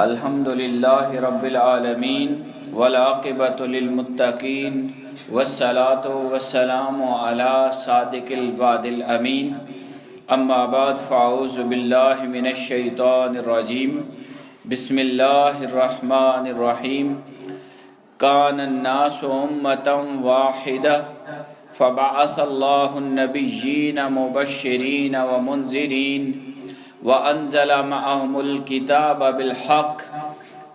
الحمد للہ رب العالمین والعاقبۃ للمتقین والصلاة والسلام علی صادق الوعد الامین اما بعد فاعوذ باللہ من الشیطان الرجیم بسم اللہ الرحمن الرحیم کان الناس امۃ واحدہ فبعث اللہ النبیین مبشرین ومنذرین وأنزل معهم الكتاب بالحق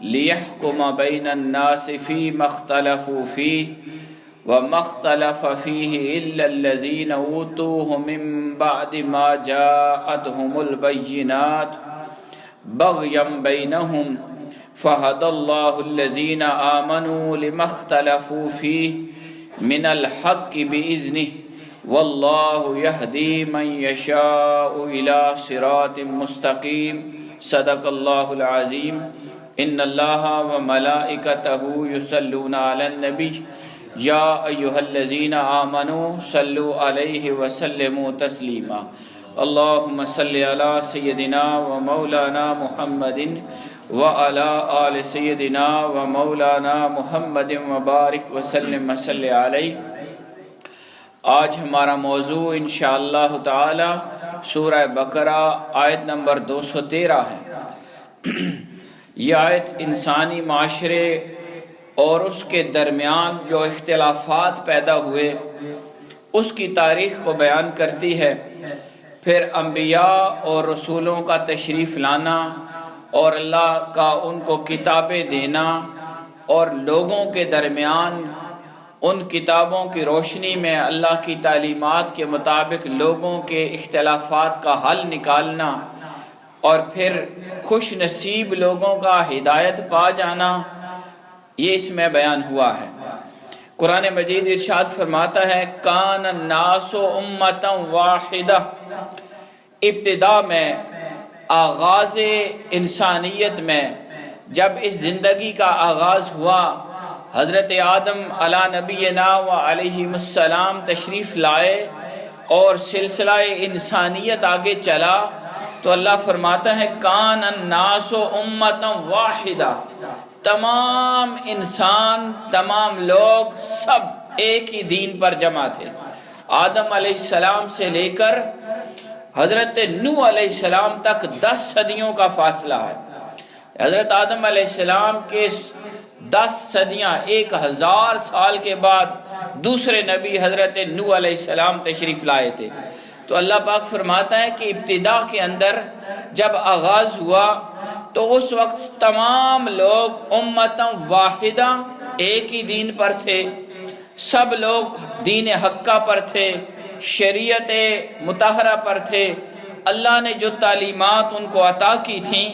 ليحكم بين الناس فيما اختلفوا فيه وما اختلف فيه إلا الذين أوتوه من بعد ما جاءتهم البينات بغيا بينهم فهدى الله الذين آمنوا لما اختلفوا فيه من الحق بإذنه واللہ یہدی من یشاء الی صراط مستقیم صدق اللہ العظیم ان اللہ وملائکتہ یصلون علی النبی یا ایہا الذین آمنوا صلوا علیہ وسلموا تسلیما اللہم صلی علی سیدنا ومولانا محمد وعلی آل سیدنا ومولانا محمد وبارک وسلم صلی علیہ۔ آج ہمارا موضوع انشاءاللہ تعالی سورہ بقرہ آیت نمبر 213 ہے۔ یہ آیت انسانی معاشرے اور اس کے درمیان جو اختلافات پیدا ہوئے اس کی تاریخ کو بیان کرتی ہے، پھر انبیاء اور رسولوں کا تشریف لانا اور اللہ کا ان کو کتابیں دینا اور لوگوں کے درمیان ان کتابوں کی روشنی میں اللہ کی تعلیمات کے مطابق لوگوں کے اختلافات کا حل نکالنا اور پھر خوش نصیب لوگوں کا ہدایت پا جانا، یہ اس میں بیان ہوا ہے۔ قرآن مجید ارشاد فرماتا ہے کان الناس امۃ واحدہ، ابتدا میں، آغاز انسانیت میں جب اس زندگی کا آغاز ہوا، حضرت آدم علی نبینا و علیہ السلام تشریف لائے اور سلسلہ انسانیت آگے چلا تو اللہ فرماتا ہے کان الناس امۃ واحدہ، تمام انسان، تمام لوگ سب ایک ہی دین پر جمع تھے۔ آدم علیہ السلام سے لے کر حضرت نوح علیہ السلام تک 10 صدیوں کا فاصلہ ہے۔ حضرت آدم علیہ السلام کے 10 صدیاں 1000 سال کے بعد دوسرے نبی حضرت نوح علیہ السلام تشریف لائے تھے۔ تو اللہ پاک فرماتا ہے کہ ابتدا کے اندر جب آغاز ہوا تو اس وقت تمام لوگ امت واحدہ ایک ہی دین پر تھے، سب لوگ دین حقہ پر تھے، شریعت مطہرہ پر تھے۔ اللہ نے جو تعلیمات ان کو عطا کی تھیں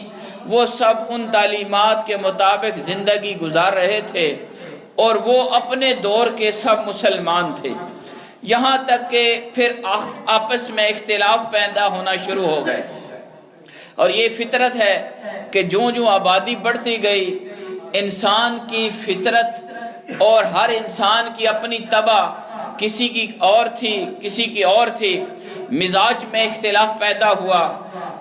وہ سب ان تعلیمات کے مطابق زندگی گزار رہے تھے اور وہ اپنے دور کے سب مسلمان تھے، یہاں تک کہ پھر آپس میں اختلاف پیدا ہونا شروع ہو گئے۔ اور یہ فطرت ہے کہ جو آبادی بڑھتی گئی، انسان کی فطرت اور ہر انسان کی اپنی طبع، کسی کی اور تھی کسی کی اور تھی، مزاج میں اختلاف پیدا ہوا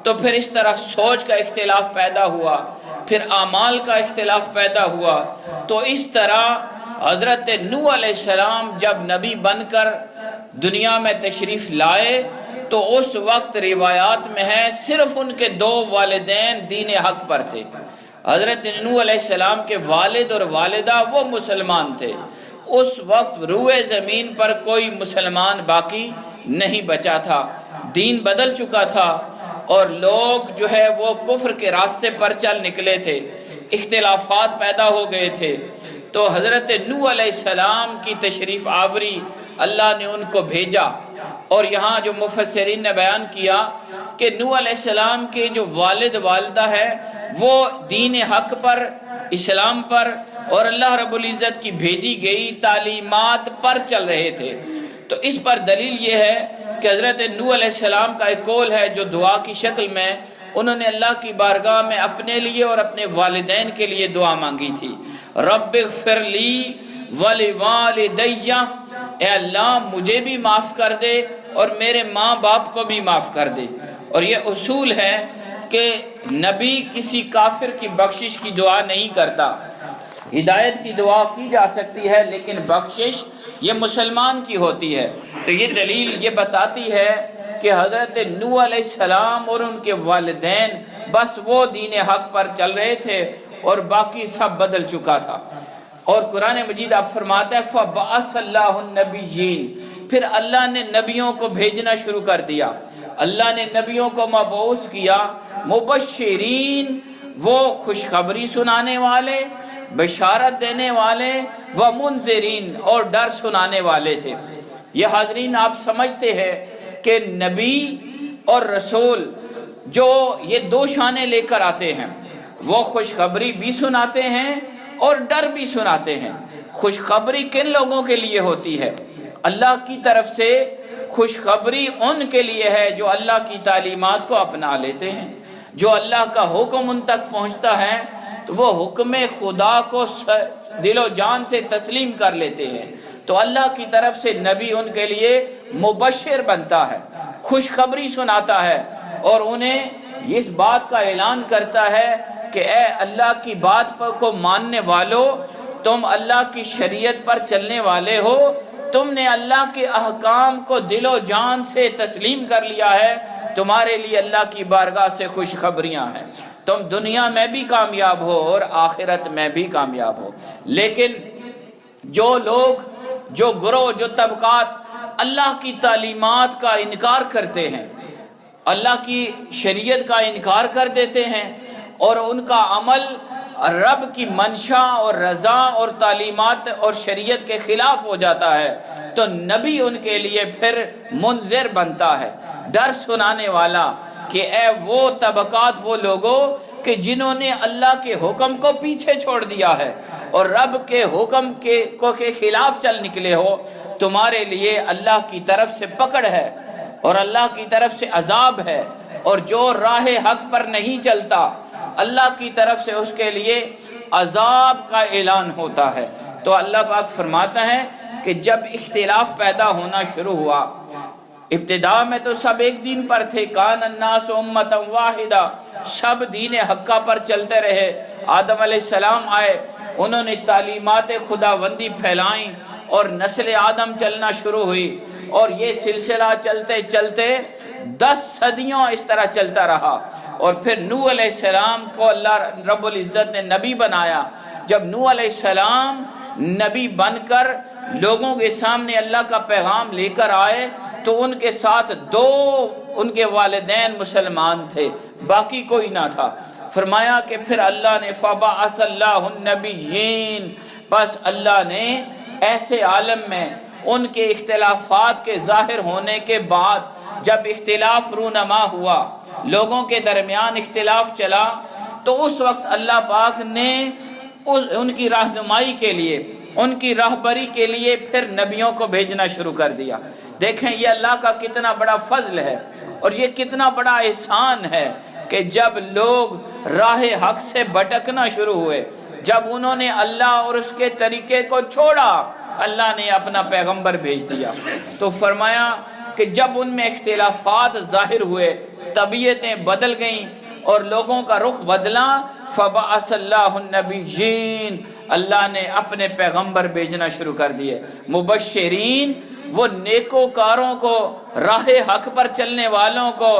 تو پھر اس طرح سوچ کا اختلاف پیدا ہوا، پھر اعمال کا اختلاف پیدا ہوا۔ تو اس طرح حضرت نوح علیہ السلام جب نبی بن کر دنیا میں تشریف لائے تو اس وقت روایات میں ہے صرف ان کے 2 والدین دین حق پر تھے۔ حضرت نوح علیہ السلام کے والد اور والدہ وہ مسلمان تھے۔ اس وقت روئے زمین پر کوئی مسلمان باقی نہیں بچا تھا، دین بدل چکا تھا اور لوگ جو ہے وہ کفر کے راستے پر چل نکلے تھے، اختلافات پیدا ہو گئے تھے۔ تو حضرت نوح علیہ السلام کی تشریف آوری اللہ نے ان کو بھیجا، اور یہاں جو مفسرین نے بیان کیا کہ نوح علیہ السلام کے جو والد والدہ ہے وہ دین حق پر، اسلام پر اور اللہ رب العزت کی بھیجی گئی تعلیمات پر چل رہے تھے۔ تو اس پر دلیل یہ ہے کہ حضرت نوح علیہ السلام کا ایک قول ہے جو دعا کی شکل میں انہوں نے اللہ کی بارگاہ میں اپنے لیے اور اپنے والدین کے لیے دعا مانگی تھی، رب اغفر لی ولوالدی، اے اللہ مجھے بھی معاف کر دے اور میرے ماں باپ کو بھی معاف کر دے۔ اور یہ اصول ہے کہ نبی کسی کافر کی بخشش کی دعا نہیں کرتا۔ ہدایت کی دعا کی جا سکتی ہے لیکن بخشش یہ مسلمان کی ہوتی ہے۔ تو یہ دلیل یہ بتاتی ہے کہ حضرت نوح علیہ السلام اور ان کے والدین بس وہ دین حق پر چل رہے تھے اور باقی سب بدل چکا تھا۔ اور قرآن مجید آپ فرماتا ہے فَبَعَثَ اللَّهُ النَّبِيِّينَ، پھر اللہ نے نبیوں کو بھیجنا شروع کر دیا۔ اللہ نے نبیوں کو مبعوث کیا، مبشرین، وہ خوشخبری سنانے والے، بشارت دینے والے، ومنذرین، اور ڈر سنانے والے تھے۔ یہ حاضرین آپ سمجھتے ہیں کہ نبی اور رسول جو یہ دو شانیں لے کر آتے ہیں، وہ خوشخبری بھی سناتے ہیں اور ڈر بھی سناتے ہیں۔ خوشخبری کن لوگوں کے لیے ہوتی ہے؟ اللہ کی طرف سے خوشخبری ان کے لیے ہے جو اللہ کی تعلیمات کو اپنا لیتے ہیں، جو اللہ کا حکم ان تک پہنچتا ہے تو وہ حکم خدا کو دل و جان سے تسلیم کر لیتے ہیں، تو اللہ کی طرف سے نبی ان کے لیے مبشر بنتا ہے، خوشخبری سناتا ہے اور انہیں اس بات کا اعلان کرتا ہے کہ اے اللہ کی بات کو ماننے والو، تم اللہ کی شریعت پر چلنے والے ہو، تم نے اللہ کے احکام کو دل و جان سے تسلیم کر لیا ہے، تمہارے لیے اللہ کی بارگاہ سے خوشخبریاں ہیں، تم دنیا میں بھی کامیاب ہو اور آخرت میں بھی کامیاب ہو۔ لیکن جو لوگ، جو گروہ، جو طبقات اللہ کی تعلیمات کا انکار کرتے ہیں، اللہ کی شریعت کا انکار کر دیتے ہیں اور ان کا عمل رب کی منشا اور رضا اور تعلیمات اور شریعت کے خلاف ہو جاتا ہے، تو نبی ان کے لیے پھر منذر بنتا ہے، ڈر سنانے والا، کہ اے وہ طبقات، وہ لوگوں کہ جنہوں نے اللہ کے حکم کو پیچھے چھوڑ دیا ہے اور رب کے حکم کے خلاف چل نکلے ہو، تمہارے لیے اللہ کی طرف سے پکڑ ہے اور اللہ کی طرف سے عذاب ہے، اور جو راہ حق پر نہیں چلتا اللہ کی طرف سے اس کے لیے عذاب کا اعلان ہوتا ہے۔ تو اللہ پاک فرماتا ہے کہ جب اختلاف پیدا ہونا شروع ہوا، ابتدا میں تو سب ایک دین پر تھے، کان الناس امۃ واحدہ، سب دین حقہ پر چلتے رہے۔ آدم علیہ السلام آئے، انہوں نے تعلیمات خداوندی پھیلائیں اور نسل آدم چلنا شروع ہوئی، اور یہ سلسلہ چلتے چلتے 10 صدیوں اس طرح چلتا رہا۔ اور پھر نوح علیہ السلام کو اللہ رب العزت نے نبی بنایا۔ جب نوح علیہ السلام نبی بن کر لوگوں کے سامنے اللہ کا پیغام لے کر آئے تو ان کے ساتھ 2 ان کے والدین مسلمان تھے، باقی کوئی نہ تھا۔ فرمایا کہ پھر اللہ نے فَبَعَثَ اللَّهُ النَّبِيِّينَ، بس اللہ نے ایسے عالم میں ان کے اختلافات کے ظاہر ہونے کے بعد، جب اختلاف رونما ہوا، لوگوں کے درمیان اختلاف چلا، تو اس وقت اللہ پاک نے ان کی رہنمائی کے لیے، ان کی راہبری کے لیے پھر نبیوں کو بھیجنا شروع کر دیا۔ دیکھیں یہ اللہ کا کتنا بڑا فضل ہے اور یہ کتنا بڑا احسان ہے کہ جب لوگ راہ حق سے بھٹکنا شروع ہوئے، جب انہوں نے اللہ اور اس کے طریقے کو چھوڑا، اللہ نے اپنا پیغمبر بھیج دیا۔ تو فرمایا کہ جب ان میں اختلافات ظاہر ہوئے، طبیعتیں بدل گئیں اور لوگوں کا رخ بدلا، فَبَعَثَ اللَّهُ النَّبِيِّينَ، اللہ نے اپنے پیغمبر بھیجنا شروع کر دیے، مبشرین، وہ نیکوکاروں کو، راہ حق پر چلنے والوں کو،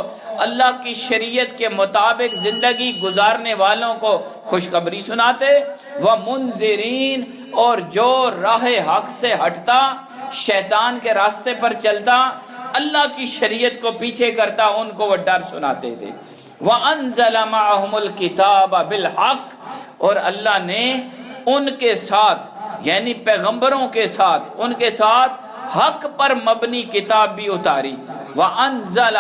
اللہ کی شریعت کے مطابق زندگی گزارنے والوں کو خوشخبری سناتے، وَمُنذِرِينَ، اور جو راہ حق سے ہٹتا، شیطان کے راستے پر چلتا، اللہ کی شریعت کو پیچھے کرتا، ان کو وہ ڈر سناتے تھے۔ وَأَنزَلَ مَعَهُمُ الْكِتَابَ بِالْحَقِّ، اور اللہ نے ان کے ساتھ، یعنی پیغمبروں کے ساتھ، ان کے ساتھ حق پر مبنی کتاب بھی اتاری۔ وَأَنزَلَ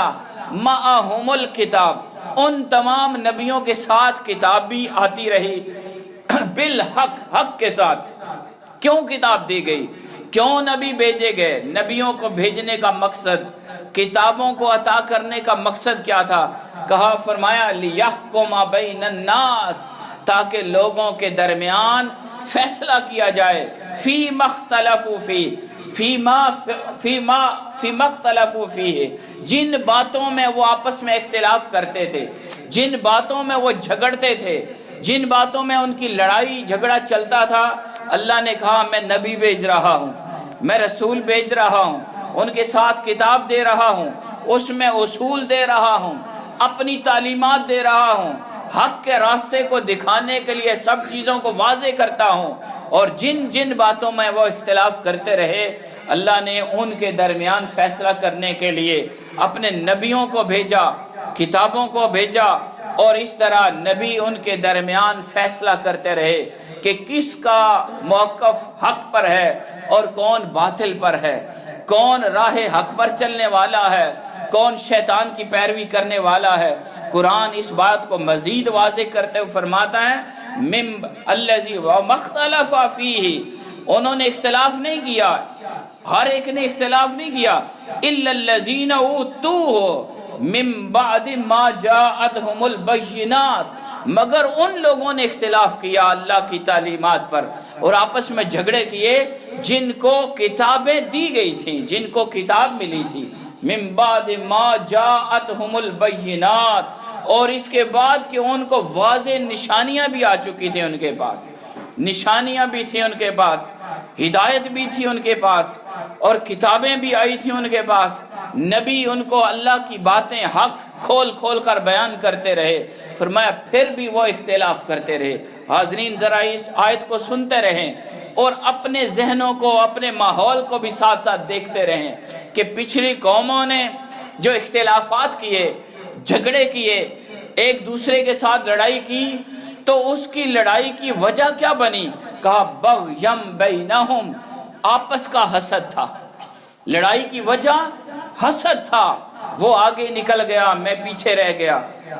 مَعَهُمُ الْكِتَابَ، ان تمام نبیوں کے ساتھ کتاب بھی آتی رہی، بالحق، حق کے ساتھ۔ کیوں کتاب دی گئی؟ کیوں نبی بھیجے گئے؟ نبیوں کو بھیجنے کا مقصد، کتابوں کو عطا کرنے کا مقصد کیا تھا؟ کہا، فرمایا لِيَحْكُمَ بَيْنَ النَّاسِ، تاکہ لوگوں کے درمیان فیصلہ کیا جائے فی مختلفوا فی مختلفوا فیہ، جن باتوں میں وہ آپس میں اختلاف کرتے تھے، جن باتوں میں وہ جھگڑتے تھے، جن باتوں میں ان کی لڑائی جھگڑا چلتا تھا، اللہ نے کہا میں نبی بھیج رہا ہوں، میں رسول بھیج رہا ہوں، ان کے ساتھ کتاب دے رہا ہوں، اس میں اصول دے رہا ہوں، اپنی تعلیمات دے رہا ہوں، حق کے راستے کو دکھانے کے لیے سب چیزوں کو واضح کرتا ہوں، اور جن جن باتوں میں وہ اختلاف کرتے رہے اللہ نے ان کے درمیان فیصلہ کرنے کے لیے اپنے نبیوں کو بھیجا، کتابوں کو بھیجا، اور اس طرح نبی ان کے درمیان فیصلہ کرتے رہے کہ کس کا موقف حق پر ہے اور کون باطل پر ہے، کون راہ حق پر چلنے والا ہے، کون شیطان کی پیروی کرنے والا ہے۔ قرآن اس بات کو مزید واضح کرتے ہوئے فرماتا ہے مم الذی ومختلف فیہ، انہوں نے اختلاف نہیں کیا، ہر ایک نے اختلاف نہیں کیا، الا الذین اوتوہ من بعد ما جاءتهم البینات، مگر ان لوگوں نے اختلاف کیا اللہ کی تعلیمات پر اور آپس میں جھگڑے کیے جن کو کتابیں دی گئی تھیں، جن کو کتاب ملی تھی، من بعد ما جاءتهم البینات، اور اس کے بعد کہ ان کو واضح نشانیاں بھی آ چکی تھیں، ان کے پاس نشانیاں بھی تھیں، ان کے پاس ہدایت بھی تھی، ان کے پاس اور کتابیں بھی آئی تھیں ان کے پاس، نبی ان کو اللہ کی باتیں حق کھول کھول کر بیان کرتے رہے، فرمایا پھر بھی وہ اختلاف کرتے رہے۔ حاضرین ذرا اس آیت کو سنتے رہیں اور اپنے ذہنوں کو، اپنے ماحول کو بھی ساتھ ساتھ دیکھتے رہیں کہ پچھلی قوموں نے جو اختلافات کیے، جھگڑے کیے، ایک دوسرے کے ساتھ لڑائی کی، تو اس کی لڑائی کی وجہ کیا بنی؟ کہا بغیم بینہم، آپس کا حسد تھا، لڑائی کی وجہ حسد تھا، وہ آگے نکل گیا میں پیچھے رہ گیا،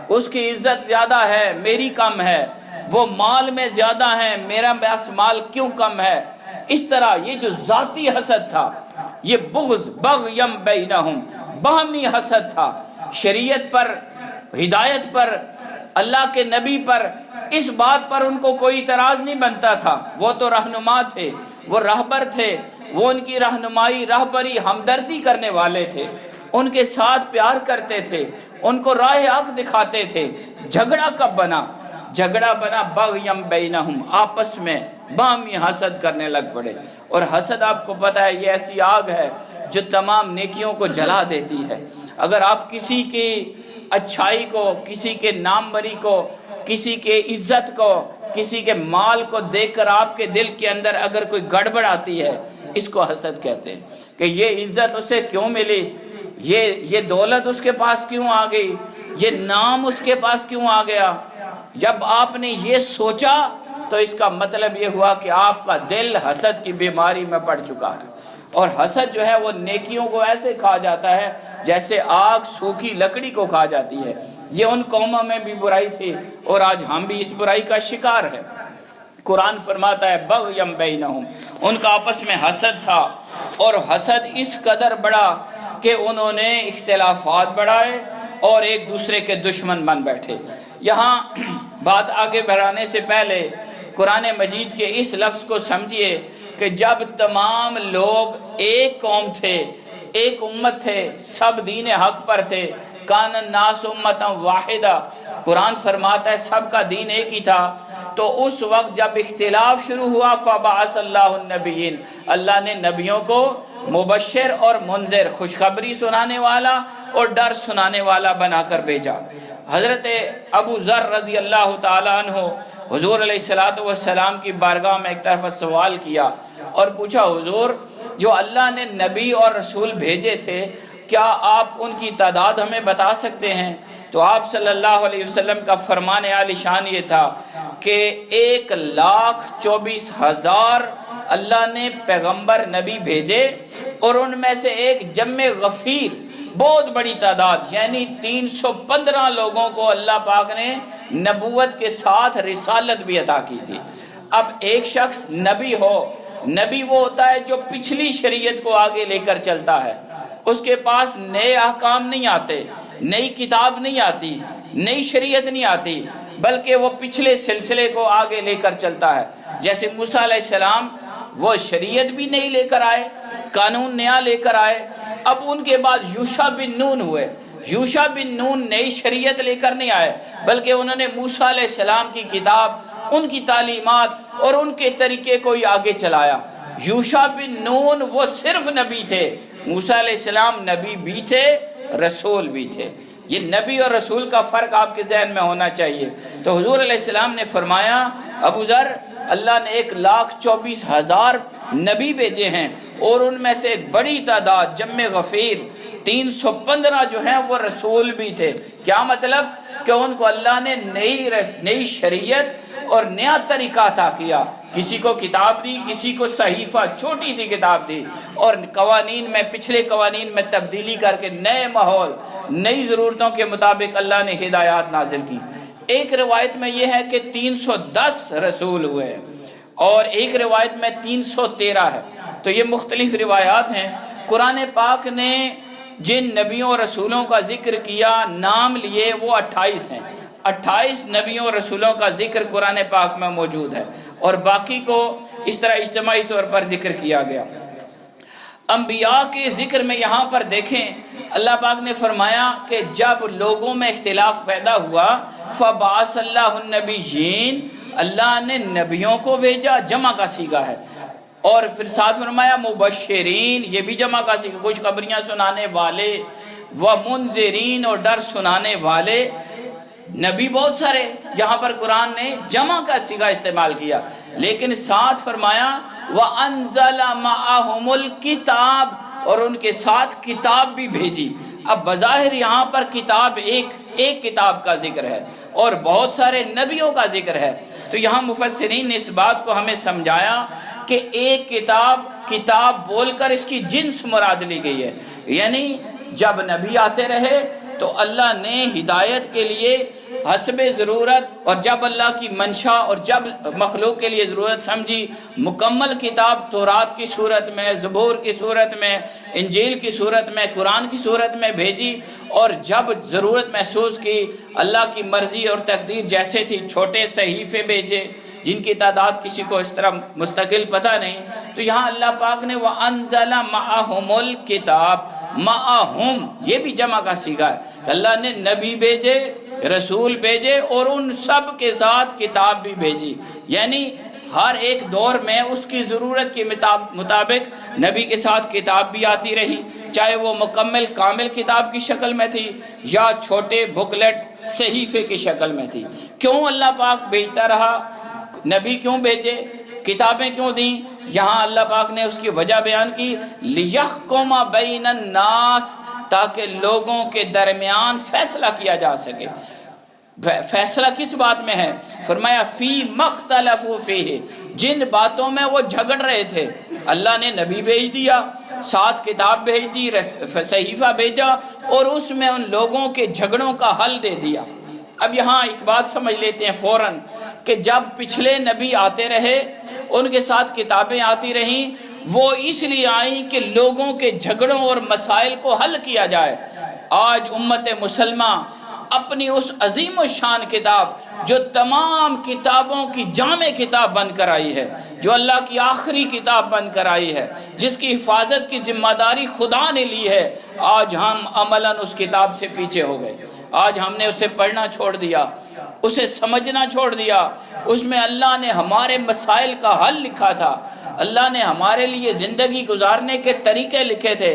اس کی عزت زیادہ ہے میری کم ہے، وہ مال میں زیادہ ہے میرا بس مال کیوں کم ہے، اس طرح یہ جو ذاتی حسد تھا، یہ بغض بغیم بینہم، باہمی حسد تھا، شریعت پر، ہدایت پر، اللہ کے نبی پر، اس بات پر ان کو کوئی اعتراض نہیں بنتا تھا، وہ تو رہنما تھے، وہ رہبر تھے، وہ ان کی رہنمائی، رہبری، ہمدردی کرنے والے تھے، ان کے ساتھ پیار کرتے تھے، ان کو راہ حق دکھاتے تھے۔ جھگڑا کب بنا؟ جھگڑا بنا بغیم بینہم، آپس میں باہمی حسد کرنے لگ پڑے، اور حسد آپ کو پتہ ہے یہ ایسی آگ ہے جو تمام نیکیوں کو جلا دیتی ہے۔ اگر آپ کسی کی اچھائی کو، کسی کے ناموری کو، کسی کے عزت کو، کسی کے مال کو دیکھ کر آپ کے دل کے اندر اگر کوئی گڑبڑ آتی ہے، اس کو حسد کہتے ہیں کہ یہ عزت اسے کیوں ملی، یہ دولت اس کے پاس کیوں آ گئی، یہ نام اس کے پاس کیوں آ گیا۔ جب آپ نے یہ سوچا تو اس کا مطلب یہ ہوا کہ آپ کا دل حسد کی بیماری میں پڑ چکا ہے، اور حسد جو ہے وہ نیکیوں کو ایسے کھا جاتا ہے جیسے آگ سوکھی لکڑی کو کھا جاتی ہے۔ یہ ان قوموں میں بھی برائی تھی اور آج ہم بھی اس برائی کا شکار ہے۔ قرآن فرماتا ہے بغیم بینہم، ان کا آپس میں حسد تھا، اور حسد اس قدر بڑا کہ انہوں نے اختلافات بڑھائے اور ایک دوسرے کے دشمن بن بیٹھے۔ یہاں بات آگے بڑھانے سے پہلے قرآن مجید کے اس لفظ کو سمجھیے کہ جب تمام لوگ ایک قوم تھے، ایک امت تھے، سب دین حق پر تھے، کان الناس امتا واحدہ، قرآن فرماتا ہے سب کا دین ایک ہی تھا، تو اس وقت جب اختلاف شروع ہوا فبعث اللہ النبیین، اللہ نے نبیوں کو مبشر اور منذر، خوشخبری سنانے والا اور ڈر سنانے والا بنا کر بھیجا۔ حضرت ابو ذر رضی اللہ تعالیٰ عنہ حضور علیہ السلام کی بارگاہ میں ایک طرف سوال کیا اور پوچھا حضور جو اللہ نے نبی اور رسول بھیجے تھے کیا آپ ان کی تعداد ہمیں بتا سکتے ہیں؟ تو آپ صلی اللہ علیہ وسلم کا فرمان عالی شان یہ تھا کہ 1,24,000 اللہ نے پیغمبر نبی بھیجے، اور ان میں سے ایک جمع غفیر بہت بڑی تعداد یعنی 315 لوگوں کو اللہ پاک نے نبوت کے ساتھ رسالت بھی عطا کی تھی۔ اب ایک شخص نبی ہو، نبی وہ ہوتا ہے جو پچھلی شریعت کو آگے لے کر چلتا ہے، اس کے پاس نئے احکام نہیں آتے، نئی کتاب نہیں آتی، نئی شریعت نہیں آتی، بلکہ وہ پچھلے سلسلے کو آگے لے کر چلتا ہے۔ جیسے موسیٰ علیہ السلام وہ شریعت بھی نہیں لے کر آئے، قانون نیا لے کر آئے، اب ان کے بعد یوشع بن نون ہوئے، یوشع بن نون نئی شریعت لے کر نہیں آئے، بلکہ انہوں نے موسیٰ علیہ السلام کی کتاب، ان کی تعلیمات اور ان کے طریقے کو ہی آگے چلایا۔ یوشع بن نون وہ صرف نبی تھے، موسیٰ علیہ السلام نبی بھی تھے، رسول بھی تھے۔ یہ نبی اور رسول کا فرق آپ کے ذہن میں ہونا چاہیے۔ تو حضور علیہ السلام نے فرمایا، ابو ذر، اللہ نے 1,24,000 نبی بھیجے ہیں، اور ان میں سے ایک بڑی تعداد جمع غفیر 315 جو ہیں وہ رسول بھی تھے۔ کیا مطلب؟ کہ ان کو اللہ نے نئی شریعت اور نیا طریقہ عطا کیا، کسی کو کتاب دی، کسی کو صحیفہ چھوٹی سی کتاب دی، اور قوانین میں، پچھلے قوانین میں تبدیلی کر کے نئے ماحول، نئی ضرورتوں کے مطابق اللہ نے ہدایات نازل کی۔ ایک روایت میں یہ ہے کہ 310 رسول ہوئے، اور ایک روایت میں 313 ہے۔ تو یہ مختلف روایات ہیں۔ قرآن پاک نے جن نبیوں اور رسولوں کا ذکر کیا، نام لیے، وہ 28 ہیں۔ 28 نبیوں اور رسولوں کا ذکر قرآن پاک میں موجود ہے، اور باقی کو اس طرح اجتماعی طور پر ذکر کیا گیا۔ انبیاء کے ذکر میں یہاں پر دیکھیں، اللہ پاک نے فرمایا کہ جب لوگوں میں اختلاف پیدا ہوا، فَبَعَثَ اللَّهُ النَّبِيِّينَ، اللہ نے نبیوں کو بھیجا، جمع کا صیغہ ہے، اور پھر ساتھ فرمایا مبشرین، یہ بھی جمع کا صیغہ، خوشخبریاں سنانے والے، ومنذرین، اور ڈر سنانے والے۔ نبی بہت سارے، یہاں پر قرآن نے جمع کا صیغہ استعمال کیا، لیکن ساتھ فرمایا وَأَنزَلَ مَعَهُمُ الْكِتَابَ، اور ان کے ساتھ کتاب بھی بھیجی۔ اب بظاہر یہاں پر کتاب ایک کتاب کا ذکر ہے، اور بہت سارے نبیوں کا ذکر ہے۔ تو یہاں مفسرین نے اس بات کو ہمیں سمجھایا کہ ایک کتاب بول کر اس کی جنس مراد لی گئی ہے، یعنی جب نبی آتے رہے تو اللہ نے ہدایت کے لیے حسب ضرورت، اور جب اللہ کی منشا اور جب مخلوق کے لیے ضرورت سمجھی، مکمل کتاب تورات کی صورت میں، زبور کی صورت میں، انجیل کی صورت میں، قرآن کی صورت میں بھیجی، اور جب ضرورت محسوس کی، اللہ کی مرضی اور تقدیر جیسے تھی، چھوٹے صحیفے بھیجے جن کی تعداد کسی کو اس طرح مستقل پتہ نہیں۔ تو یہاں اللہ پاک نے وَأَنزَلَ مَعَهُمُ الْكِتَابَ، مَعَهُم یہ بھی جمع کا صیغہ ہے، اللہ نے نبی بھیجے، رسول بھیجے، اور ان سب کے ساتھ کتاب بھی بھیجی، یعنی ہر ایک دور میں اس کی ضرورت کے مطابق نبی کے ساتھ کتاب بھی آتی رہی، چاہے وہ مکمل کامل کتاب کی شکل میں تھی یا چھوٹے بکلیٹ صحیفے کی شکل میں تھی۔ کیوں اللہ پاک بھیجتا رہا؟ نبی کیوں بھیجے؟ کتابیں کیوں دیں؟ یہاں اللہ پاک نے اس کی وجہ بیان کی، لِيَحْكُمَ بَيْنَ النَّاسِ، تاکہ لوگوں کے درمیان فیصلہ کیا جا سکے۔ فیصلہ کس بات میں ہے؟ فرمایا فی مختلفوا فیہ، جن باتوں میں وہ جھگڑ رہے تھے، اللہ نے نبی بھیج دیا، ساتھ کتاب بھیج دی، صحیفہ بھیجا، اور اس میں ان لوگوں کے جھگڑوں کا حل دے دیا۔ اب یہاں ایک بات سمجھ لیتے ہیں فوراً، کہ جب پچھلے نبی آتے رہے، ان کے ساتھ کتابیں آتی رہیں، وہ اس لیے آئیں کہ لوگوں کے جھگڑوں اور مسائل کو حل کیا جائے۔ آج امت مسلمہ اپنی اس عظیم الشان کتاب جو تمام کتابوں کی جامع کتاب بن کر آئی ہے، جو اللہ کی آخری کتاب بن کر آئی ہے، جس کی حفاظت کی ذمہ داری خدا نے لی ہے، آج ہم عملاً اس کتاب سے پیچھے ہو گئے۔ آج ہم نے اسے پڑھنا چھوڑ دیا، اسے سمجھنا چھوڑ دیا۔ اس میں اللہ نے ہمارے مسائل کا حل لکھا تھا، اللہ نے ہمارے لیے زندگی گزارنے کے طریقے لکھے تھے،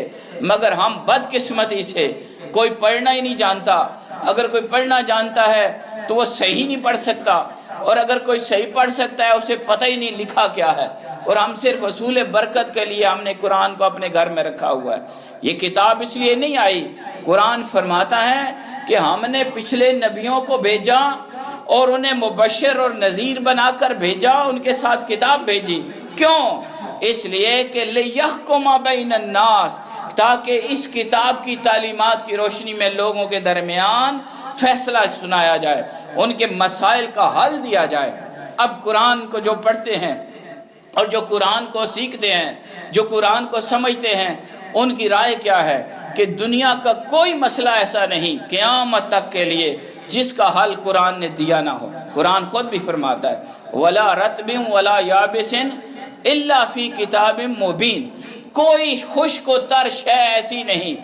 مگر ہم بدقسمتی سے کوئی پڑھنا ہی نہیں جانتا۔ اگر کوئی پڑھنا جانتا ہے تو وہ صحیح نہیں پڑھ سکتا، اور اگر کوئی صحیح پڑھ سکتا ہے اسے پتہ ہی نہیں لکھا کیا ہے۔ اور ہم صرف اصول برکت کے لیے ہم نے قرآن کو اپنے گھر میں رکھا ہوا ہے۔ یہ کتاب اس لیے نہیں آئی، قرآن فرماتا ہے کہ ہم نے پچھلے نبیوں کو بھیجا اور انہیں مبشر اور نذیر بنا کر بھیجا، ان کے ساتھ کتاب بھیجی۔ کیوں؟ اس لیے کہ لِيَحْكُمَ بَيْنَ النَّاسِ، تاکہ اس کتاب کی تعلیمات کی روشنی میں لوگوں کے درمیان فیصلہ سنایا جائے، ان کے مسائل کا حل دیا جائے۔ اب قرآن کو جو پڑھتے ہیں اور جو قرآن کو سیکھتے ہیں، جو قرآن کو سمجھتے ہیں، ان کی رائے کیا ہے کہ دنیا کا کوئی مسئلہ ایسا نہیں قیامت تک کے لیے جس کا حل قرآن نے دیا نہ ہو۔ قرآن خود بھی فرماتا ہے وَلَا رَطْبٍ وَلَا يَابِسٍ إِلَّا فِي كِتَابٍ مُبِينٍ، کوئی خشک و تر شے ایسی نہیں،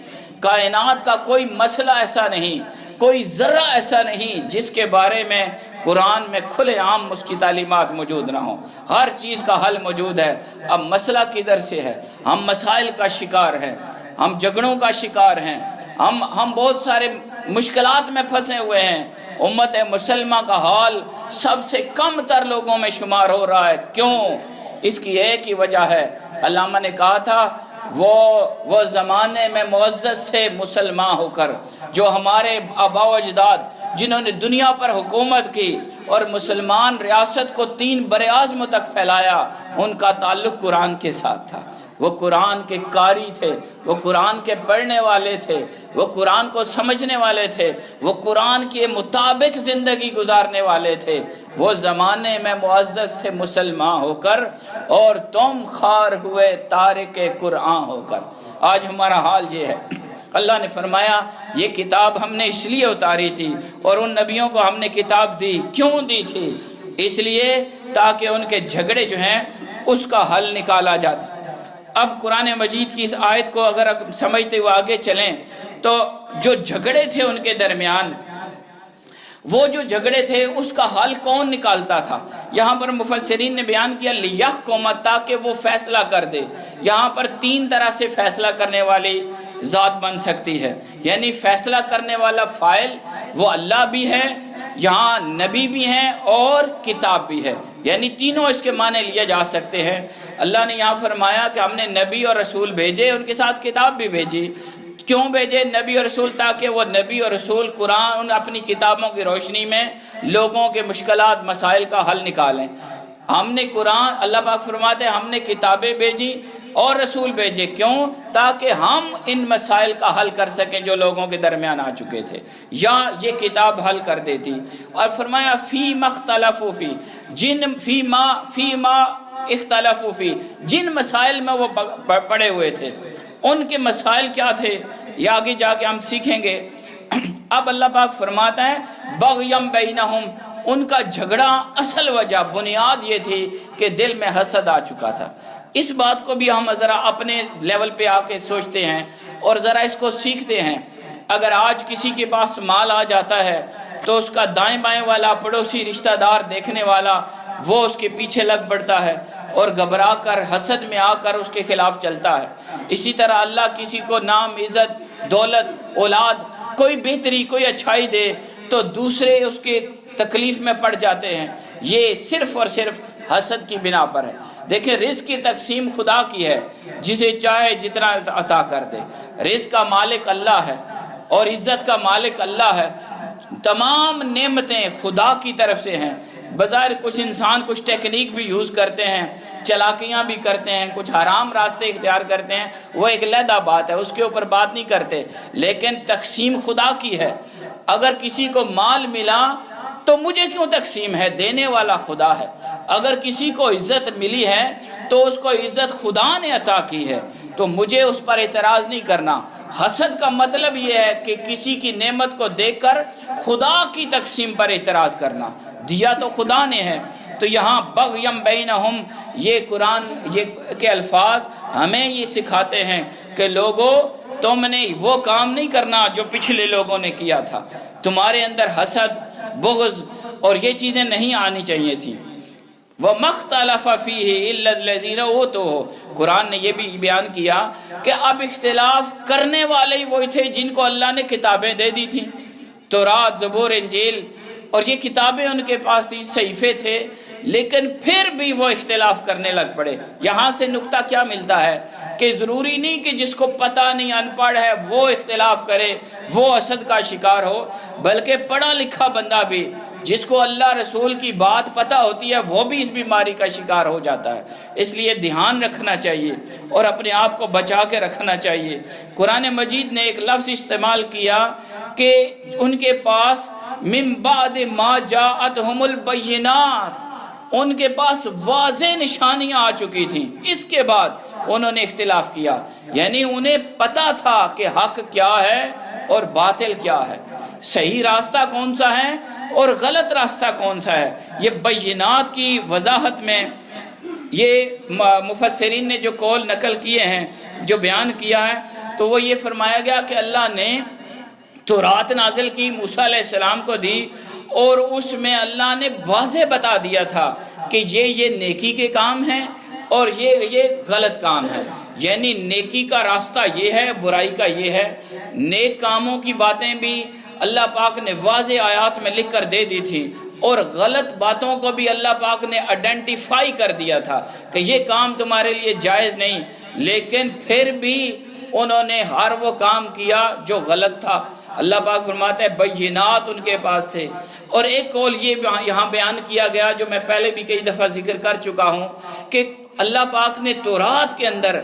کائنات کا کوئی مسئلہ ایسا نہیں، کوئی ذرہ ایسا نہیں جس کے بارے میں قرآن میں کھلے عام اس کی تعلیمات موجود نہ ہوں۔ ہر چیز کا حل موجود ہے۔ اب مسئلہ کدھر سے ہے؟ ہم مسائل کا شکار ہیں، ہم جھگڑوں کا شکار ہیں، ہم بہت سارے مشکلات میں پھنسے ہوئے ہیں۔ امت مسلمہ کا حال سب سے کم تر لوگوں میں شمار ہو رہا ہے۔ کیوں؟ اس کی ایک ہی وجہ ہے، علامہ نے کہا تھا وہ زمانے میں معزز تھے مسلمان ہو کر، جو ہمارے آبا و اجداد جنہوں نے دنیا پر حکومت کی اور مسلمان ریاست کو 3 براعظموں تک پھیلایا، ان کا تعلق قرآن کے ساتھ تھا۔ وہ قرآن کے قاری تھے، وہ قرآن کے پڑھنے والے تھے، وہ قرآن کو سمجھنے والے تھے، وہ قرآن کے مطابق زندگی گزارنے والے تھے۔ وہ زمانے میں معزز تھے مسلمان ہو کر، اور تم خار ہوئے تارک قرآن ہو کر۔ آج ہمارا حال یہ ہے۔ اللہ نے فرمایا یہ کتاب ہم نے اس لیے اتاری تھی اور ان نبیوں کو ہم نے کتاب دی۔ کیوں دی تھی؟ اس لیے تاکہ ان کے جھگڑے جو ہیں اس کا حل نکالا جاتا۔ اب قرآن مجید کی اس آیت کو اگر سمجھتے ہوئے آگے چلیں تو جو جھگڑے تھے ان کے درمیان، وہ جو جھگڑے تھے اس کا حل کون نکالتا تھا؟ یہاں پر مفسرین نے بیان کیا لیحکم، تاکہ وہ فیصلہ کر دے۔ یہاں پر 3 طرح سے فیصلہ کرنے والی ذات بن سکتی ہے، یعنی فیصلہ کرنے والا فاعل وہ اللہ بھی ہے، یہاں نبی بھی ہیں اور کتاب بھی ہے، یعنی تینوں اس کے معنی لیے جا سکتے ہیں۔ اللہ نے یہاں فرمایا کہ ہم نے نبی اور رسول بھیجے، ان کے ساتھ کتاب بھی بھیجی۔ کیوں بھیجے نبی اور رسول؟ تاکہ وہ نبی اور رسول قرآن اپنی کتابوں کی روشنی میں لوگوں کے مشکلات مسائل کا حل نکالیں۔ ہم نے قرآن، اللہ پاک فرماتے ہیں ہم نے کتابیں بھیجی اور رسول بھیجے۔ کیوں؟ تاکہ ہم ان مسائل کا حل کر سکیں جو لوگوں کے درمیان آ چکے تھے، یا یہ کتاب حل کر دیتی۔ اور فرمایا فی مختلفوا فی، فی ما اختلفوا فی، جن مسائل میں وہ پڑے ہوئے تھے ان کے مسائل کیا تھے یہ آگے جا کے ہم سیکھیں گے۔ اب اللہ پاک فرماتا ہے بغیم بینہم، ان کا جھگڑا اصل وجہ بنیاد یہ تھی کہ دل میں حسد آ چکا تھا۔ اس بات کو بھی ہم ذرا اپنے لیول پہ آ کے سوچتے ہیں اور ذرا اس کو سیکھتے ہیں۔ اگر آج کسی کے پاس مال آ جاتا ہے تو اس کا دائیں بائیں والا پڑوسی رشتہ دار دیکھنے والا وہ اس کے پیچھے لگ پڑتا ہے اور گھبرا کر حسد میں آ کر اس کے خلاف چلتا ہے۔ اسی طرح اللہ کسی کو نام، عزت، دولت، اولاد، کوئی بہتری، کوئی اچھائی دے تو دوسرے اس کے تکلیف میں پڑ جاتے ہیں۔ یہ صرف اور صرف حسد کی بنا پر ہے۔ دیکھیں رزق کی تقسیم خدا کی ہے، جسے چاہے جتنا عطا کر دے۔ رزق کا مالک اللہ ہے اور عزت کا مالک اللہ ہے۔ تمام نعمتیں خدا کی طرف سے ہیں۔ بظاہر کچھ انسان کچھ ٹیکنیک بھی یوز کرتے ہیں، چلاکیاں بھی کرتے ہیں، کچھ حرام راستے اختیار کرتے ہیں، وہ ایک علیحدہ بات ہے، اس کے اوپر بات نہیں کرتے، لیکن تقسیم خدا کی ہے۔ اگر کسی کو مال ملا تو مجھے کیوں تقسیم ہے؟ دینے والا خدا ہے۔ اگر کسی کو عزت ملی ہے تو اس کو عزت خدا نے عطا کی ہے، تو مجھے اس پر اعتراض نہیں کرنا۔ حسد کا مطلب یہ ہے کہ کسی کی نعمت کو دیکھ کر خدا کی تقسیم پر اعتراض کرنا۔ دیا تو خدا نے ہے۔ تو یہاں بغیم بینہم، یہ قرآن کے الفاظ ہمیں یہ سکھاتے ہیں کہ لوگوں تم نے وہ کام نہیں کرنا جو پچھلے لوگوں نے کیا تھا۔ تمہارے اندر حسد، بغض اور یہ چیزیں نہیں آنی چاہیے تھیں۔ وَمَخْتَلَفَ فِيهِ إِلَّا الَّذِينَ أُوتُوهُ، قرآن نے یہ بھی بیان کیا کہ اب اختلاف کرنے والے ہی وہی تھے جن کو اللہ نے کتابیں دے دی تھیں، تورات، زبور، انجیل، اور یہ کتابیں ان کے پاس تھی، صحیفے تھے، لیکن پھر بھی وہ اختلاف کرنے لگ پڑے۔ یہاں سے نقطہ کیا ملتا ہے کہ ضروری نہیں کہ جس کو پتہ نہیں، ان پڑھ ہے، وہ اختلاف کرے، وہ حسد کا شکار ہو، بلکہ پڑھا لکھا بندہ بھی جس کو اللہ رسول کی بات پتہ ہوتی ہے وہ بھی اس بیماری کا شکار ہو جاتا ہے۔ اس لیے دھیان رکھنا چاہیے اور اپنے آپ کو بچا کے رکھنا چاہیے۔ قرآن مجید نے ایک لفظ استعمال کیا کہ ان کے پاس من بعد ما جاءتهم البینات، ان کے پاس واضح نشانیاں آ چکی تھیں، اس کے بعد انہوں نے اختلاف کیا، یعنی انہیں پتا تھا کہ حق کیا ہے اور باطل کیا ہے۔ صحیح راستہ کون سا ہے اور غلط راستہ کون سا ہے۔ یہ بینات کی وضاحت میں یہ مفسرین نے جو قول نقل کیے ہیں، جو بیان کیا ہے، تو وہ یہ فرمایا گیا کہ اللہ نے تورات نازل کی، موسیٰ علیہ السلام کو دی، اور اس میں اللہ نے واضح بتا دیا تھا کہ یہ نیکی کے کام ہیں اور یہ غلط کام ہے، یعنی نیکی کا راستہ یہ ہے، برائی کا یہ ہے۔ نیک کاموں کی باتیں بھی اللہ پاک نے واضح آیات میں لکھ کر دے دی تھی، اور غلط باتوں کو بھی اللہ پاک نے آئیڈینٹیفائی کر دیا تھا کہ یہ کام تمہارے لیے جائز نہیں، لیکن پھر بھی انہوں نے ہر وہ کام کیا جو غلط تھا۔ اللہ پاک فرماتا ہے بینات ان کے پاس تھے۔ اور ایک قول یہ یہاں بیان کیا گیا جو میں پہلے بھی کئی دفعہ ذکر کر چکا ہوں کہ اللہ پاک نے تورات کے اندر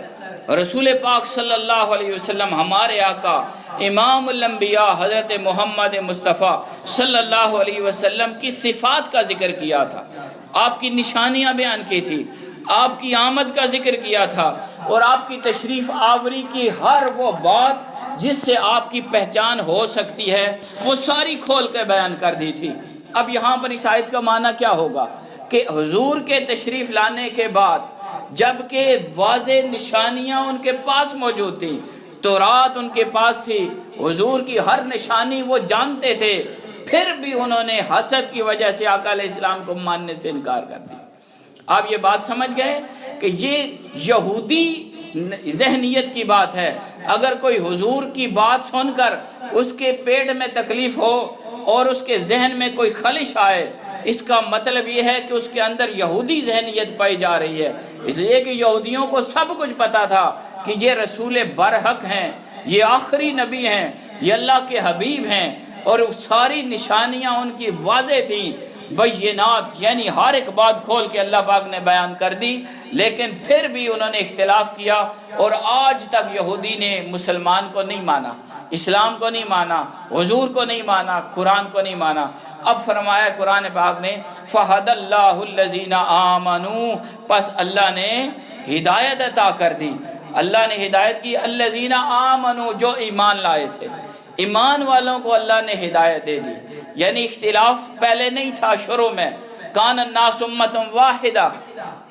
رسول پاک صلی اللہ علیہ وسلم، ہمارے آقا امام الانبیاء حضرت محمد مصطفیٰ صلی اللہ علیہ وسلم کی صفات کا ذکر کیا تھا، آپ کی نشانیاں بیان کی تھی، آپ کی آمد کا ذکر کیا تھا، اور آپ کی تشریف آوری کی ہر وہ بات جس سے آپ کی پہچان ہو سکتی ہے وہ ساری کھول کے بیان کر دی تھی۔ اب یہاں پر اس آیت کا معنی کیا ہوگا کہ حضور کے تشریف لانے کے بعد جبکہ واضح نشانیاں ان کے پاس موجود تھیں، تورات ان کے پاس تھی، حضور کی ہر نشانی وہ جانتے تھے، پھر بھی انہوں نے حسد کی وجہ سے آقا علیہ السلام کو ماننے سے انکار کر دیا۔ آپ یہ بات سمجھ گئے کہ یہ یہودی ذہنیت کی بات ہے۔ اگر کوئی حضور کی بات سن کر اس کے پیٹ میں تکلیف ہو اور اس کے ذہن میں کوئی خلش آئے، اس کا مطلب یہ ہے کہ اس کے اندر یہودی ذہنیت پائی جا رہی ہے، اس لیے کہ یہودیوں کو سب کچھ پتا تھا کہ یہ رسول برحق ہیں، یہ آخری نبی ہیں، یہ اللہ کے حبیب ہیں، اور ساری نشانیاں ان کی واضح تھیں، بینات، یعنی ہر ایک بات کھول کے اللہ پاک نے بیان کر دی، لیکن پھر بھی انہوں نے اختلاف کیا، اور آج تک یہودی نے مسلمان کو نہیں مانا، اسلام کو نہیں مانا، حضور کو نہیں مانا، قرآن کو نہیں مانا۔ اب فرمایا قرآن پاک نے فَهَدَى اللَّهُ الَّذِينَ آمَنُوا، پس اللہ نے ہدایت عطا کر دی، اللہ نے ہدایت کی، الَّذِينَ آمَنُوا، جو ایمان لائے تھے، ایمان والوں کو اللہ نے ہدایت دے دی۔ یعنی اختلاف پہلے نہیں تھا، شروع میں کان الناس امۃ واحدہ،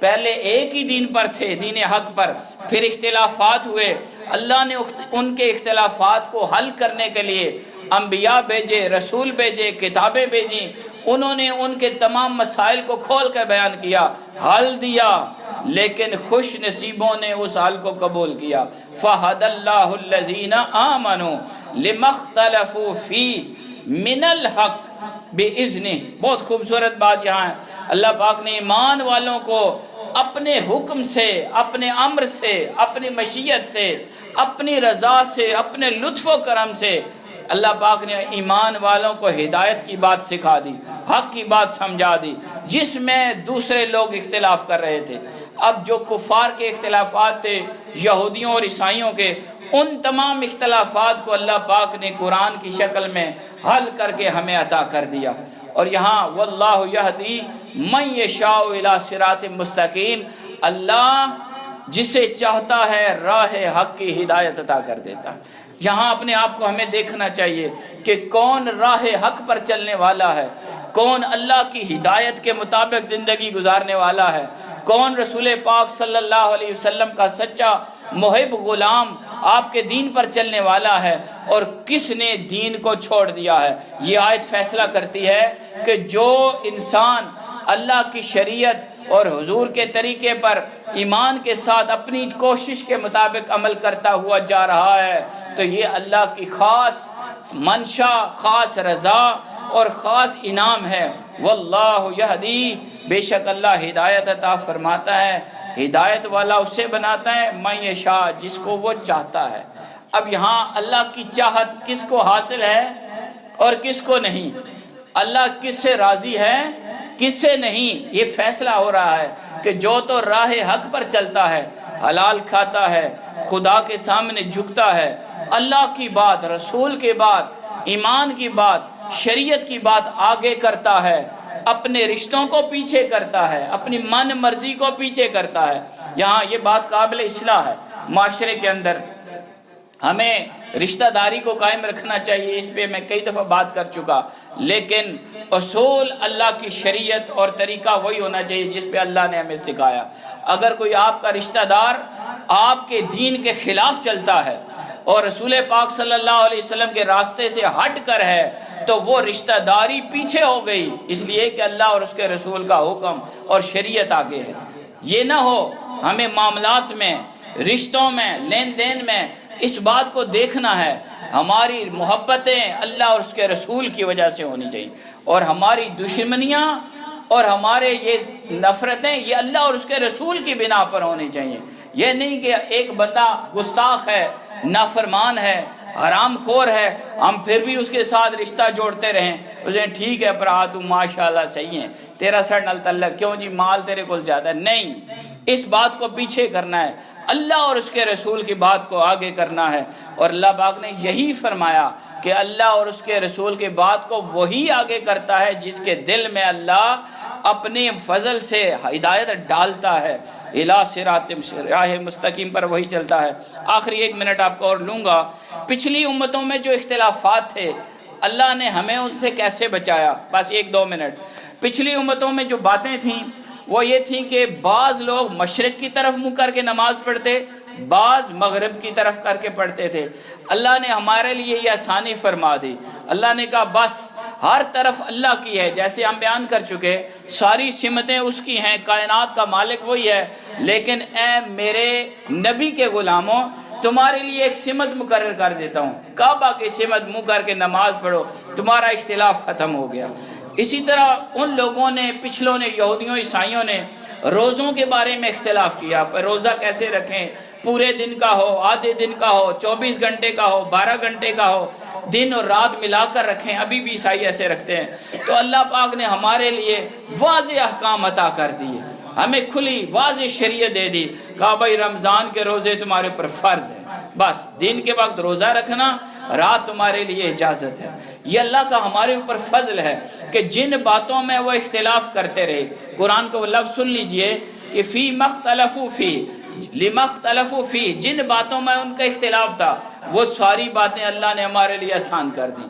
پہلے ایک ہی دین پر تھے، دین حق پر، پھر اختلافات ہوئے، اللہ نے ان کے اختلافات کو حل کرنے کے لیے انبیاء بھیجے، رسول بھیجے، کتابیں بھیجیں، انہوں نے ان کے تمام مسائل کو کھول کر بیان کیا، حل دیا، لیکن خوش نصیبوں نے اس حل کو قبول کیا۔ فَهَدَى اللَّهُ الَّذِينَ آمَنُوا لِمَا اخْتَلَفُوا فِيهِ مِنَ الْحَقِّ بِإِذْنِهِ۔ بہت خوبصورت بات یہاں ہے، اللہ پاک نے ایمان والوں کو اپنے حکم سے، اپنے امر سے، اپنی مشیت سے، اپنی رضا سے، اپنے لطف و کرم سے اللہ پاک نے ایمان والوں کو ہدایت کی بات سکھا دی، حق کی بات سمجھا دی، جس میں دوسرے لوگ اختلاف کر رہے تھے۔ اب جو کفار کے اختلافات تھے، یہودیوں اور عیسائیوں کے، ان تمام اختلافات کو اللہ پاک نے قرآن کی شکل میں حل کر کے ہمیں عطا کر دیا۔ اور یہاں واللہ یہدی من یشاء الی صراط مستقیم، اللہ جسے چاہتا ہے راہ حق کی ہدایت عطا کر دیتا ہے۔ یہاں اپنے آپ کو ہمیں دیکھنا چاہیے کہ کون راہ حق پر چلنے والا ہے، کون اللہ کی ہدایت کے مطابق زندگی گزارنے والا ہے، کون رسول پاک صلی اللہ علیہ وسلم کا سچا محب غلام آپ کے دین پر چلنے والا ہے، اور کس نے دین کو چھوڑ دیا ہے۔ یہ آیت فیصلہ کرتی ہے کہ جو انسان اللہ کی شریعت اور حضور کے طریقے پر ایمان کے ساتھ اپنی کوشش کے مطابق عمل کرتا ہوا جا رہا ہے، تو یہ اللہ کی خاص منشا، خاص رضا اور خاص انعام ہے۔ واللہ یہدی، بے شک اللہ ہدایت عطا فرماتا ہے، ہدایت والا اسے بناتا ہے من یشاء، جس کو وہ چاہتا ہے۔ اب یہاں اللہ کی چاہت کس کو حاصل ہے اور کس کو نہیں، اللہ کس سے راضی ہے کس سے نہیں، یہ فیصلہ ہو رہا ہے کہ جو تو راہ حق پر چلتا ہے، حلال کھاتا ہے، خدا کے سامنے جھکتا ہے، اللہ کی بات، رسول کی بات، ایمان کی بات، شریعت کی بات آگے کرتا ہے، اپنے رشتوں کو پیچھے کرتا ہے، اپنی من مرضی کو پیچھے کرتا ہے۔ یہاں یہ بات قابل اصلاح ہے معاشرے کے اندر، ہمیں رشتہ داری کو قائم رکھنا چاہیے، اس پہ میں کئی دفعہ بات کر چکا، لیکن اصول اللہ کی شریعت اور طریقہ وہی ہونا چاہیے جس پہ اللہ نے ہمیں سکھایا۔ اگر کوئی آپ کا رشتہ دار آپ کے دین کے خلاف چلتا ہے اور رسول پاک صلی اللہ علیہ وسلم کے راستے سے ہٹ کر ہے تو وہ رشتہ داری پیچھے ہو گئی، اس لیے کہ اللہ اور اس کے رسول کا حکم اور شریعت آگے ہے۔ یہ نہ ہو، ہمیں معاملات میں، رشتوں میں، لین دین میں اس بات کو دیکھنا ہے ہماری محبتیں اللہ اور اس کے رسول کی وجہ سے ہونی چاہیے، اور ہماری دشمنیاں اور ہمارے یہ نفرتیں یہ اللہ اور اس کے رسول کی بنا پر ہونی چاہیے۔ یہ نہیں کہ ایک بندہ گستاخ ہے، نافرمان ہے، حرام خور ہے، ہم پھر بھی اس کے ساتھ رشتہ جوڑتے رہیں، اسے ٹھیک ہے برا تو ماشاءاللہ صحیح ہے، تیرا سر نل تلک کیوں جی، مال تیرے کول زیادہ ہے، نہیں، اس بات کو پیچھے کرنا ہے، اللہ اور اس کے رسول کی بات کو آگے کرنا ہے۔ اور اللہ پاک نے یہی فرمایا کہ اللہ اور اس کے رسول کی بات کو وہی آگے کرتا ہے جس کے دل میں اللہ اپنے فضل سے ہدایت ڈالتا ہے، الی صراط راہ مستقیم پر وہی چلتا ہے۔ آخری 1 منٹ آپ کو اور لوں گا۔ پچھلی امتوں میں جو اختلافات تھے اللہ نے ہمیں ان سے کیسے بچایا، بس 1-2 منٹ۔ پچھلی امتوں میں جو باتیں تھیں وہ یہ تھیں کہ بعض لوگ مشرق کی طرف منہ کر کے نماز پڑھتے، بعض مغرب کی طرف کر کے پڑھتے تھے۔ اللہ نے ہمارے لیے یہ آسانی فرما دی، اللہ نے کہا بس ہر طرف اللہ کی ہے، جیسے ہم بیان کر چکے ساری سمتیں اس کی ہیں، کائنات کا مالک وہی ہے، لیکن اے میرے نبی کے غلاموں تمہارے لیے ایک سمت مقرر کر دیتا ہوں، کعبہ کی سمت منہ کر کے نماز پڑھو، تمہارا اختلاف ختم ہو گیا۔ اسی طرح ان لوگوں نے، پچھلوں نے، یہودیوں عیسائیوں نے روزوں کے بارے میں اختلاف کیا، روزہ کیسے رکھیں، پورے دن کا ہو، آدھے دن کا ہو، 24 گھنٹے کا ہو، 12 گھنٹے کا ہو، دن اور رات ملا کر رکھیں، ابھی بھی عیسائی ایسے رکھتے ہیں۔ تو اللہ پاک نے ہمارے لیے واضح احکام عطا کر دیے، ہمیں کھلی واضح شریعت دے دی، کہا بھائی رمضان کے روزے تمہارے پر فرض ہیں، بس دن کے وقت روزہ رکھنا، رات تمہارے لیے اجازت ہے۔ یہ اللہ کا ہمارے اوپر فضل ہے کہ جن باتوں میں وہ اختلاف کرتے رہے، قرآن کو وہ لفظ سن لیجئے کہ فی مختلفو فی، لمختلفو فی، جن باتوں میں ان کا اختلاف تھا وہ ساری باتیں اللہ نے ہمارے لیے آسان کر دی۔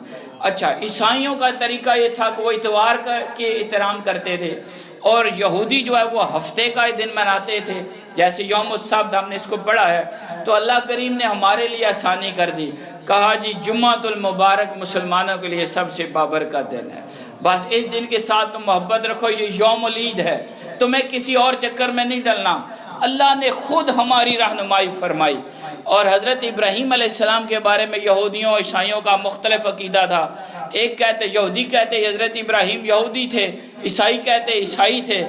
اچھا، عیسائیوں کا طریقہ یہ تھا کہ وہ اتوار کے احترام کرتے تھے، اور یہودی جو ہے وہ ہفتے کا دن مناتے تھے، جیسے یوم السبت ہم نے اس کو پڑھا ہے۔ تو اللہ کریم نے ہمارے لیے آسانی کر دی، کہا جی جمعۃ المبارک مسلمانوں کے لیے سب سے بابرکت دن ہے، بس اس دن کے ساتھ تم محبت رکھو، یہ یوم العید ہے، تمہیں کسی اور چکر میں نہیں ڈلنا۔ اللہ نے خود ہماری رہنمائی فرمائی۔ اور حضرت ابراہیم علیہ السلام کے بارے میں یہودیوں عیسائیوں کا مختلف عقیدہ تھا، ایک کہتے یہودی کہتے حضرت ابراہیم یہودی تھے، عیسائی کہتے عیسائی تھے۔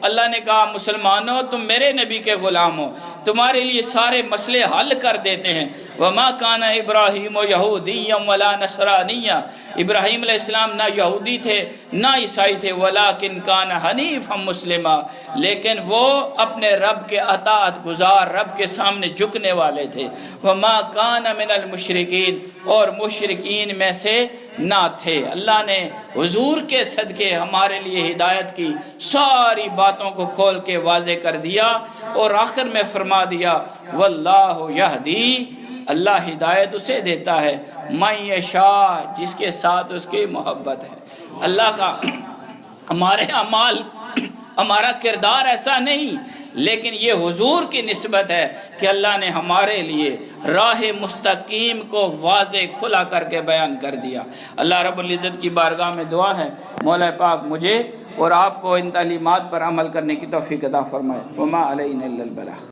اللہ نے کہا مسلمانوں تم میرے نبی کے غلام ہو، تمہارے لیے سارے مسئلے حل کر دیتے ہیں۔ وما کان ابراہیم یہودیا ولا نصرانیا، ابراہیم علیہ السلام نہ یہودی تھے نہ عیسائی تھے، ولکن کان حنیفا مسلما، لیکن وہ اپنے رب کے اطاعت گزار، رب کے سامنے جھکنے والے تھے۔ وما کان من المشرکین، اور مشرکین میں سے نہ تھے۔ اللہ نے حضور کے صدقے ہمارے لیے ہدایت کی ساری باتوں کو کھول کے واضح کر دیا، اور آخر میں فرما دیا واللہ یہدی، اللہ ہدایت اسے دیتا ہے من یشاء، جس کے ساتھ اس کی محبت ہے۔ اللہ کا ہمارے اعمال، ہمارا کردار ایسا نہیں، لیکن یہ حضور کی نسبت ہے کہ اللہ نے ہمارے لیے راہ مستقیم کو واضح کھلا کر کے بیان کر دیا۔ اللہ رب العزت کی بارگاہ میں دعا ہے مولا پاک مجھے اور آپ کو ان تعلیمات پر عمل کرنے کی توفیق عطا فرمائے۔ وما علینا الا البلاغ۔